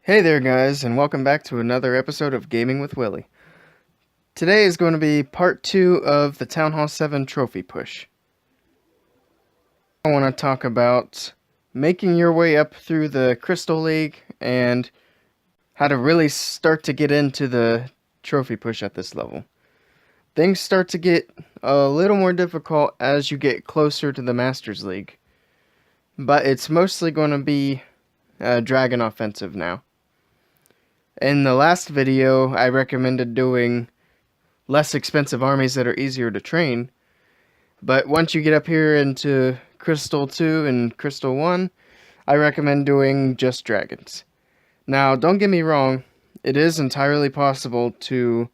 Hey there guys, and welcome back to another episode of Gaming with Willie. Today is going to be part 2 of the Townhall 7 trophy push. I want to talk about making your way up through the Crystal League and how to really start to get into the trophy push at this level. Things start to get a little more difficult as you get closer to the Masters League, but it's mostly going to be Dragon Offensive now. In the last video, I recommended doing less expensive armies that are easier to train, but once you get up here into Crystal 2 and Crystal 1, I recommend doing just dragons. Now, don't get me wrong, it is entirely possible to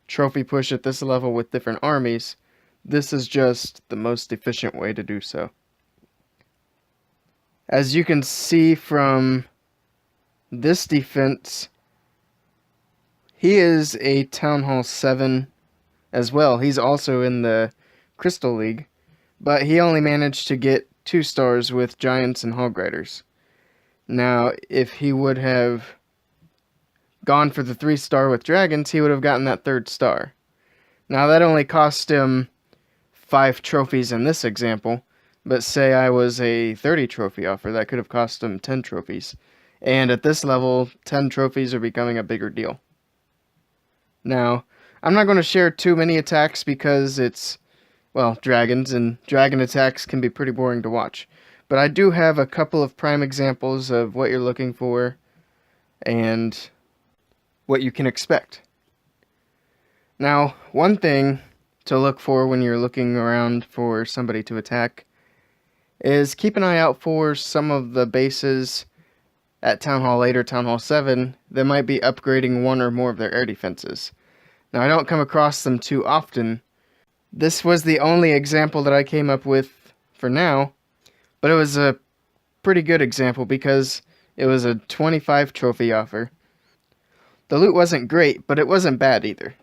trophy push at this level with different armies. This is just the most efficient way to do so. As you can see from this defense, he is a Townhall 7 as well. He's also in the Crystal League, but he only managed to get 2 stars with Giants and Hog Riders. Now, if he would have gone for the 3-star with Dragons, he would have gotten that 3rd star. Now, that only cost him 5 trophies in this example, but say I was a 30 trophy offer, that could have cost him 10 trophies. And at this level, 10 trophies are becoming a bigger deal. Now, I'm not going to share too many attacks because it's, well, dragons, and dragon attacks can be pretty boring to watch. But I do have a couple of prime examples of what you're looking for and what you can expect. Now, one thing to look for when you're looking around for somebody to attack is keep an eye out for some of the bases at Townhall 8 or Townhall 7 that might be upgrading one or more of their air defenses. Now, I don't come across them too often. This was the only example that I came up with for now, but it was a pretty good example because it was a 25 trophy offer. The loot wasn't great, but it wasn't bad either.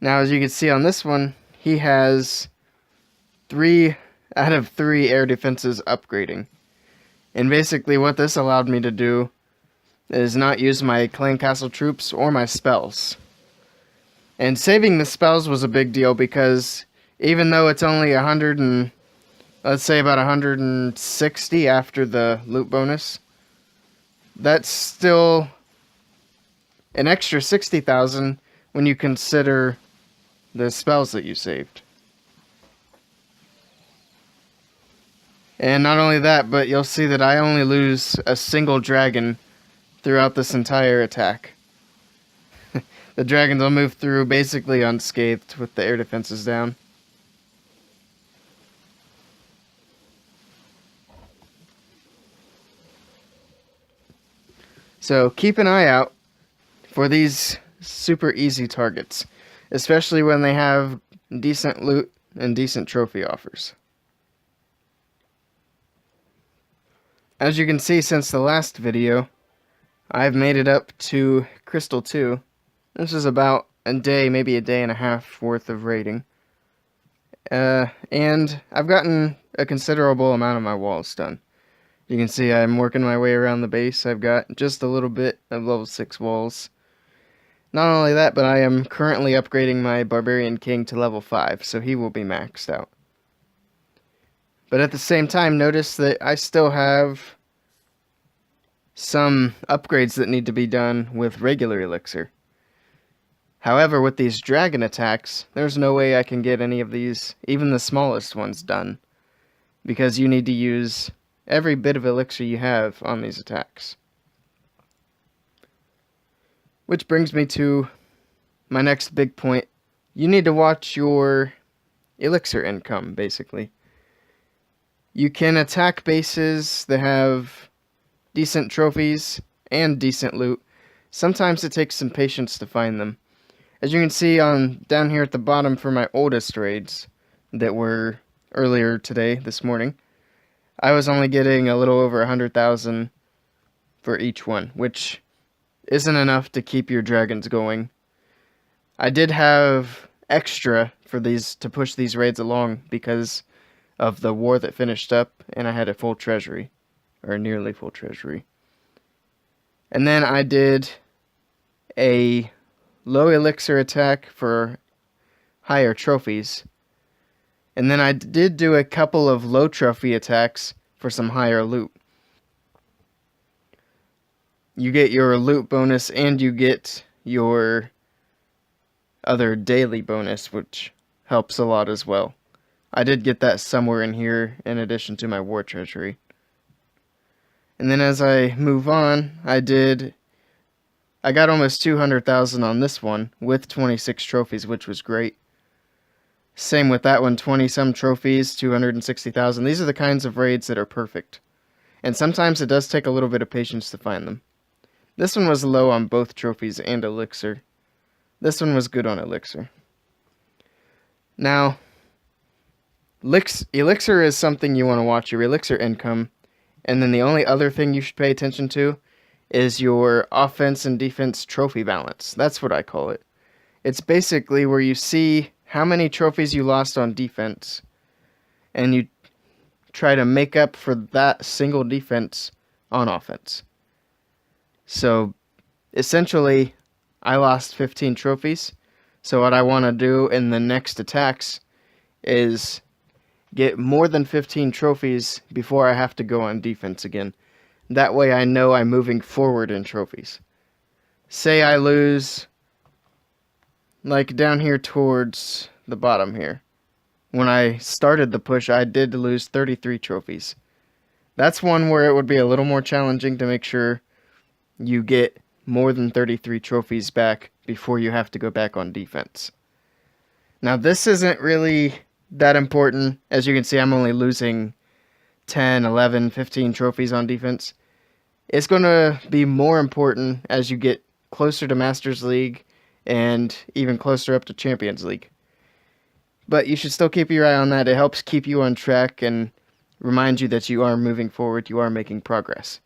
Now, as you can see on this one, he has 3 out of 3 air defenses upgrading. And basically what this allowed me to do is not use my clan castle troops or my spells. And saving the spells was a big deal because even though it's only 100 and, let's say about 160 after the loot bonus, that's still an extra 60,000 when you consider the spells that you saved. And not only that, but you'll see that I only lose a single dragon throughout this entire attack. The dragons will move through basically unscathed with the air defenses down. So keep an eye out for these super easy targets, especially when they have decent loot and decent trophy offers. As you can see since the last video, I've made it up to Crystal 2. This is about a day, maybe a day and a half worth of raiding. And I've gotten a considerable amount of my walls done. You can see I'm working my way around the base. I've got just a little bit of level 6 walls. Not only that, but I am currently upgrading my Barbarian King to level 5, so he will be maxed out. But at the same time, notice that I still have some upgrades that need to be done with regular elixir. However, with these dragon attacks, there's no way I can get any of these, even the smallest ones, done, because you need to use every bit of elixir you have on these attacks. Which brings me to my next big point. You need to watch your elixir income, basically. You can attack bases that have decent trophies and decent loot. Sometimes it takes some patience to find them. As you can see down here at the bottom for my oldest raids that were earlier today, this morning, I was only getting a little over 100,000 for each one, which isn't enough to keep your dragons going. I did have extra for these to push these raids along because of the war that finished up, and I had a full treasury, or nearly full treasury. And then I did a low elixir attack for higher trophies. And then I did do a couple of low trophy attacks for some higher loot. You get your loot bonus and you get your other daily bonus, which helps a lot as well. I did get that somewhere in here in addition to my war treasury. And then as I move on, I got almost 200,000 on this one with 26 trophies, which was great. Same with that one, 20-some trophies, 260,000. These are the kinds of raids that are perfect. And sometimes it does take a little bit of patience to find them. This one was low on both trophies and elixir. This one was good on elixir. Now, elixir is something you want to watch, your elixir income. And then the only other thing you should pay attention to is your offense and defense trophy balance. That's what I call it. It's basically where you see how many trophies you lost on defense, and you try to make up for that single defense on offense. So, essentially, I lost 15 trophies, so what I want to do in the next attacks is get more than 15 trophies before I have to go on defense again. That way I know I'm moving forward in trophies. Say I lose, like down here towards the bottom here. When I started the push, I did lose 33 trophies. That's one where it would be a little more challenging to make sure you get more than 33 trophies back before you have to go back on defense. Now this isn't really that important. As you can see, I'm only losing 10, 11, 15 trophies on defense. It's going to be more important as you get closer to Masters League and even closer up to Champions League. But you should still keep your eye on that. It helps keep you on track and remind you that you are moving forward, you are making progress.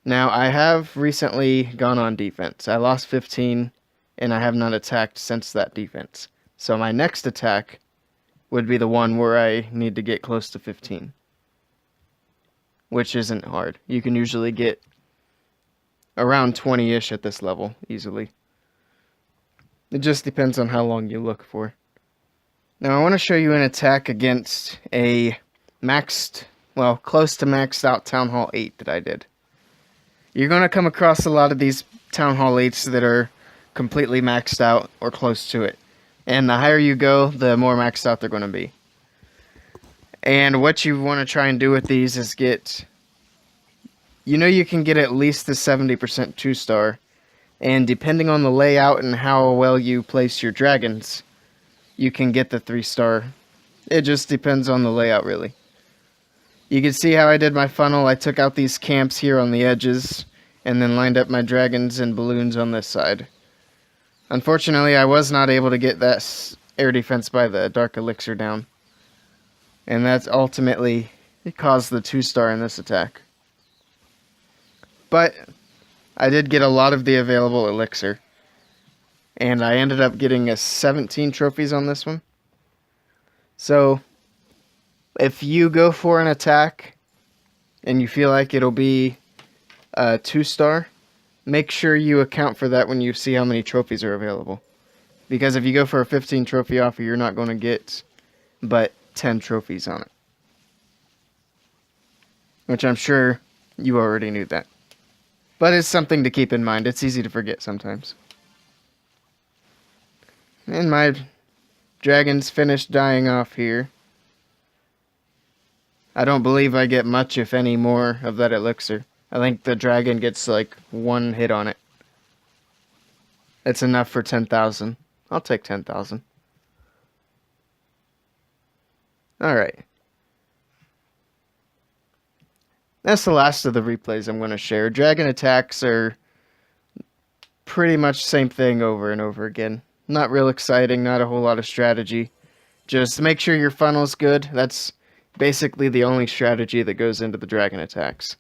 Now, I have recently gone on defense. I lost 15, and I have not attacked since that defense. So my next attack would be the one where I need to get close to 15. Which isn't hard. You can usually get around 20-ish at this level, easily. It just depends on how long you look for. Now I want to show you an attack against a close to maxed out Townhall 8 that I did. You're going to come across a lot of these Townhall 8s that are completely maxed out or close to it. And the higher you go, the more maxed out they're going to be. And what you want to try and do with these is you can get at least the 70% 2-star. And depending on the layout and how well you place your dragons, you can get the 3-star. It just depends on the layout, really. You can see how I did my funnel. I took out these camps here on the edges and then lined up my dragons and balloons on this side. Unfortunately, I was not able to get that air defense by the Dark Elixir down. And that's ultimately caused the 2-star in this attack. But I did get a lot of the available elixir. And I ended up getting 17 trophies on this one. So, if you go for an attack and you feel like it'll be a 2-star, make sure you account for that when you see how many trophies are available. Because if you go for a 15 trophy offer, you're not going to get but 10 trophies on it. Which I'm sure you already knew that. But it's something to keep in mind. It's easy to forget sometimes. And my dragons finished dying off here. I don't believe I get much, if any, more of that elixir. I think the dragon gets like 1 hit on it. It's enough for 10,000. I'll take 10,000. Alright. That's the last of the replays I'm going to share. Dragon attacks are pretty much the same thing over and over again. Not real exciting, not a whole lot of strategy. Just make sure your funnel's good. That's basically the only strategy that goes into the dragon attacks.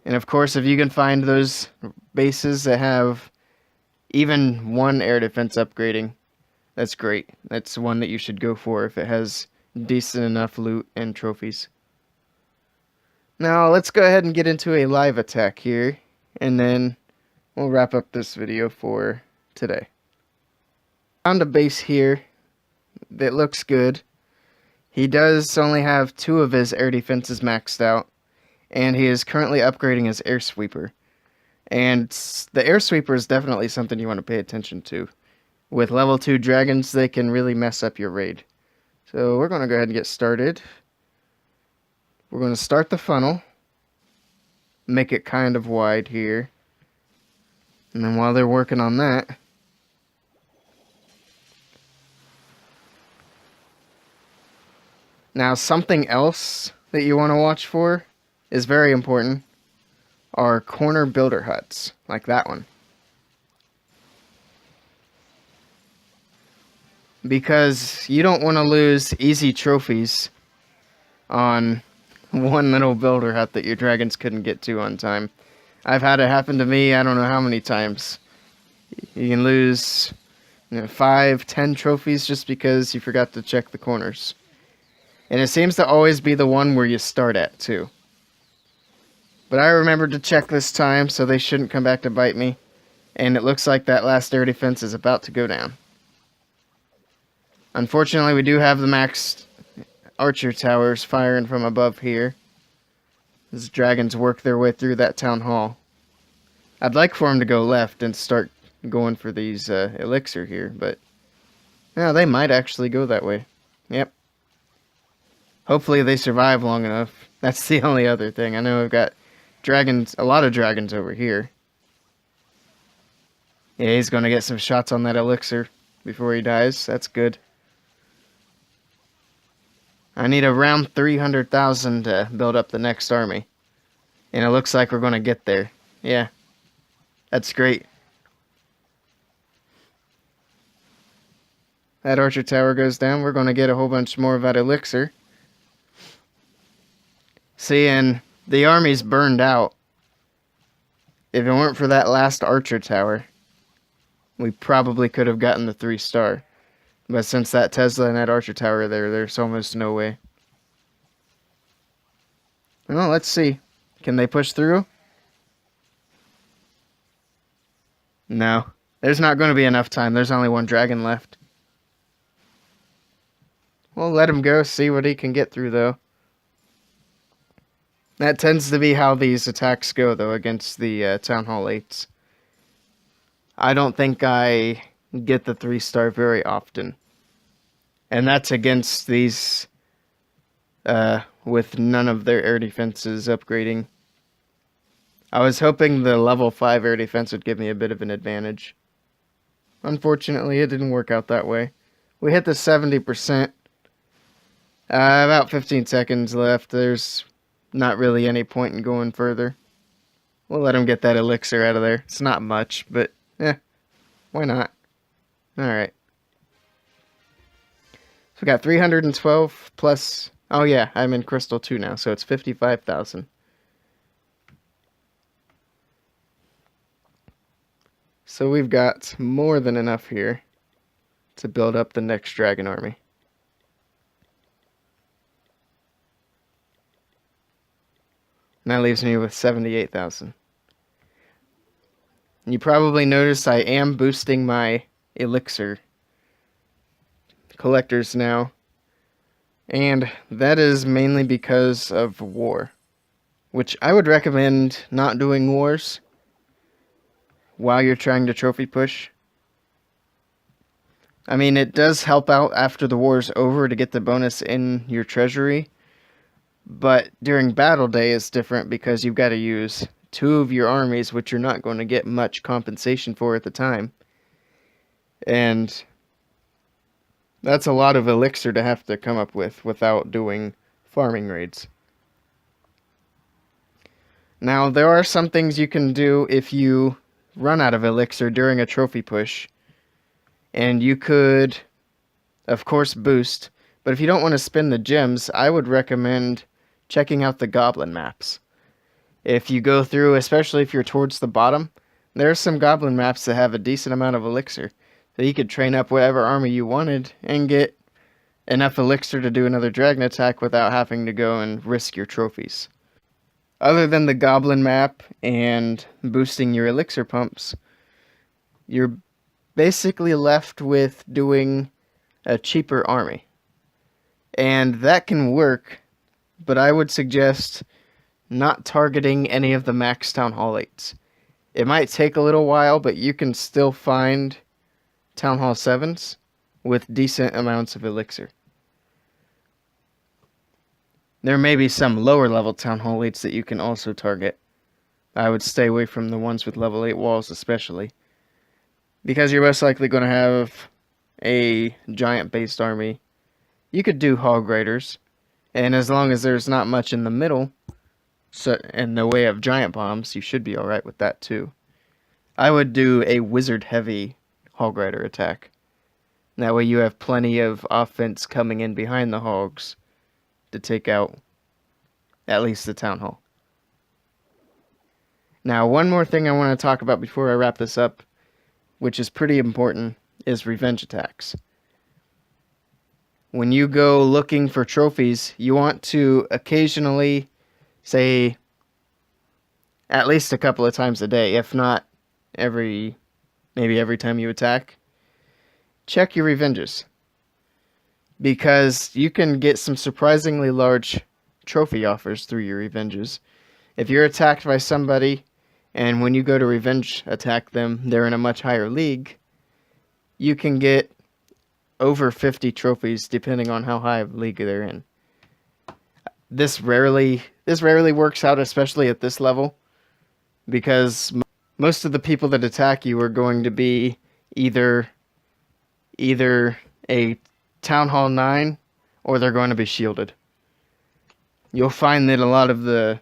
And of course, if you can find those bases that have even 1 air defense upgrading, that's great. That's one that you should go for if it has decent enough loot and trophies. Now let's go ahead and get into a live attack here, and then we'll wrap up this video for today. Found a base here that looks good. He does only have 2 of his air defenses maxed out, and he is currently upgrading his air sweeper. And the air sweeper is definitely something you want to pay attention to. With level 2 dragons, they can really mess up your raid. So we're going to go ahead and get started. We're going to start the funnel. Make it kind of wide here. And then while they're working on that, now something else that you want to watch for is very important are corner builder huts, like that one. Because you don't want to lose easy trophies on one little builder hut that your dragons couldn't get to on time. I've had it happen to me I don't know how many times. You can lose 5, 10 trophies just because you forgot to check the corners. And it seems to always be the one where you start at, too. But I remembered to check this time, so they shouldn't come back to bite me. And it looks like that last air defense is about to go down. Unfortunately, we do have the maxed archer towers firing from above here, as dragons work their way through that town hall. I'd like for them to go left and start going for these elixir here, but yeah, they might actually go that way. Yep. Hopefully they survive long enough. That's the only other thing. I know I've got dragons, a lot of dragons over here. Yeah, he's going to get some shots on that elixir before he dies. That's good. I need around 300,000 to build up the next army. And it looks like we're going to get there. Yeah. That's great. That archer tower goes down. We're going to get a whole bunch more of that elixir. See, and the army's burned out. If it weren't for that last archer tower, we probably could have gotten the 3-star. But since that Tesla and that archer tower are there, there's almost no way. Well, let's see. Can they push through? No. There's not going to be enough time. There's only 1 dragon left. We'll let him go, see what he can get through, though. That tends to be how these attacks go, though, against the Townhall 8s. I don't think I get the 3-star very often. And that's against these with none of their air defenses upgrading. I was hoping the level 5 air defense would give me a bit of an advantage. Unfortunately, it didn't work out that way. We hit the 70%. About 15 seconds left. There's not really any point in going further. We'll let him get that elixir out of there. It's not much, but why not? Alright. So we got 312 plus... Oh yeah, I'm in Crystal 2 now, so it's 55,000. So we've got more than enough here to build up the next dragon army. And that leaves me with 78,000. You probably noticed I am boosting my elixir collectors now. And that is mainly because of war. Which I would recommend not doing wars while you're trying to trophy push. I mean, it does help out after the war's over to get the bonus in your treasury. But during battle day, it's different because you've got to use 2 of your armies, which you're not going to get much compensation for at the time. And that's a lot of elixir to have to come up with without doing farming raids. Now, there are some things you can do if you run out of elixir during a trophy push. And you could, of course, boost. But if you don't want to spend the gems, I would recommend checking out the goblin maps. If you go through, especially if you're towards the bottom, there are some goblin maps that have a decent amount of elixir. So you could train up whatever army you wanted and get enough elixir to do another dragon attack without having to go and risk your trophies. Other than the goblin map and boosting your elixir pumps, you're basically left with doing a cheaper army. And that can work, but I would suggest not targeting any of the max Townhall 8s. It might take a little while, but you can still find Townhall 7s with decent amounts of elixir. There may be some lower level Townhall 8s that you can also target. I would stay away from the ones with level 8 walls especially, because you're most likely going to have a giant based army. You could do hog riders, and as long as there's not much in the middle, so in the way of giant bombs, you should be alright with that too. I would do a wizard heavy hog rider attack. That way you have plenty of offense coming in behind the hogs to take out at least the town hall. Now, one more thing I want to talk about before I wrap this up, which is pretty important, is revenge attacks. When you go looking for trophies, you want to occasionally, say, at least a couple of times a day, if not maybe every time you attack, check your revenges. Because you can get some surprisingly large trophy offers through your revenges. If you're attacked by somebody, and when you go to revenge attack them, they're in a much higher league, you can get over 50 trophies depending on how high of league they're in. This rarely works out, especially at this level, because most of the people that attack you are going to be either a Town Hall 9 or they're going to be shielded. You'll find that a lot of the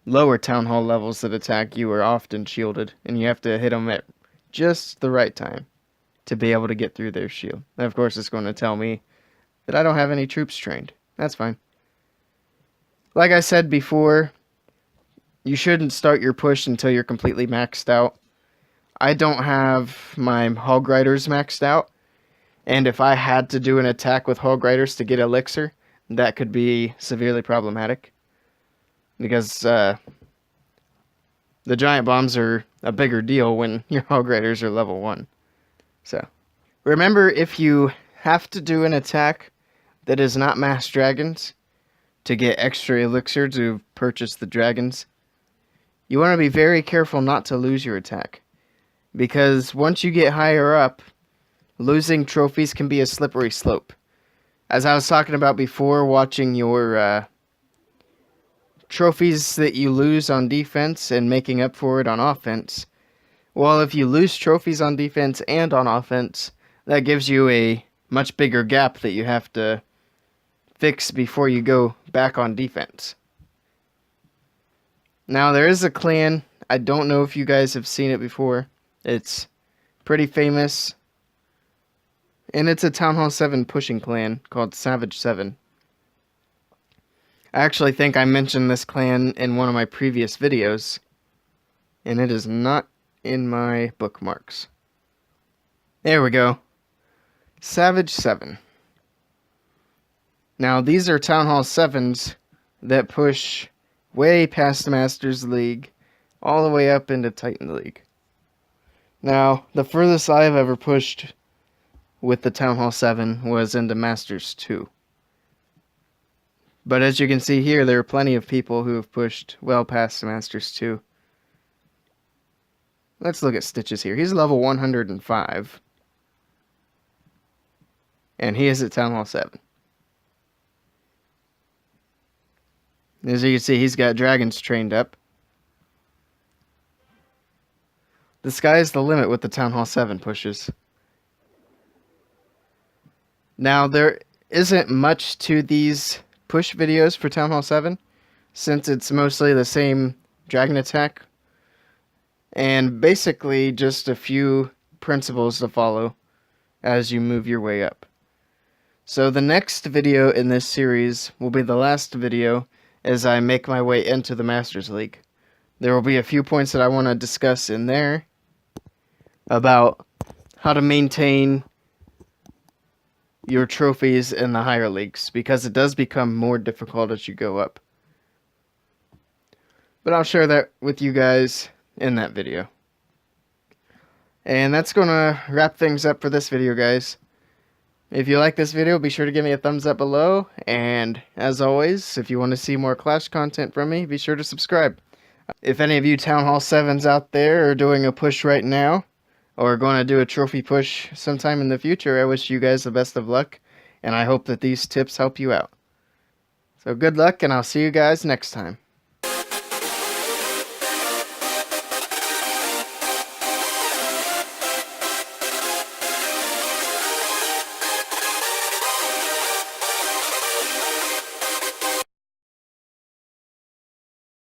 lower Town Hall levels that attack you are often shielded, and you have to hit them at just the right time to be able to get through their shield. And of course, it's going to tell me that I don't have any troops trained. That's fine. Like I said before, you shouldn't start your push until you're completely maxed out. I don't have my hog riders maxed out, and if I had to do an attack with hog riders to get elixir, that could be severely problematic, because the giant bombs are a bigger deal when your hog riders are level 1. So, remember, if you have to do an attack that is not mass dragons to get extra elixir to purchase the dragons, you want to be very careful not to lose your attack. Because once you get higher up, losing trophies can be a slippery slope. As I was talking about before, watching your trophies that you lose on defense and making up for it on offense. Well, if you lose trophies on defense and on offense, that gives you a much bigger gap that you have to fix before you go back on defense. Now, there is a clan. I don't know if you guys have seen it before. It's pretty famous. And it's a Town Hall 7 pushing clan called Savage 7. I actually think I mentioned this clan in one of my previous videos, and it is not in my bookmarks. There we go. Savage 7. Now, these are Town Hall 7s that push way past the Masters League, all the way up into Titan League. Now, the furthest I've ever pushed with the Town Hall 7 was into Masters 2. But as you can see here, there are plenty of people who have pushed well past the Masters 2. Let's look at Stitches here. He's level 105. And he is at Town Hall 7. As you can see, he's got dragons trained up. The sky's the limit with the Town Hall 7 pushes. Now, there isn't much to these push videos for Town Hall 7, since it's mostly the same dragon attack, and basically just a few principles to follow as you move your way up. So the next video in this series will be the last video as I make my way into the Masters League. There will be a few points that I want to discuss in there about how to maintain your trophies in the higher leagues, because it does become more difficult as you go up. But I'll share that with you guys in that video. And that's going to wrap things up for this video, guys. If you like this video, be sure to give me a thumbs up below. And as always, if you want to see more Clash content from me, be sure to subscribe. If any of you Townhall 7s out there are doing a push right now, or going to do a trophy push sometime in the future, I wish you guys the best of luck. And I hope that these tips help you out. So good luck, and I'll see you guys next time.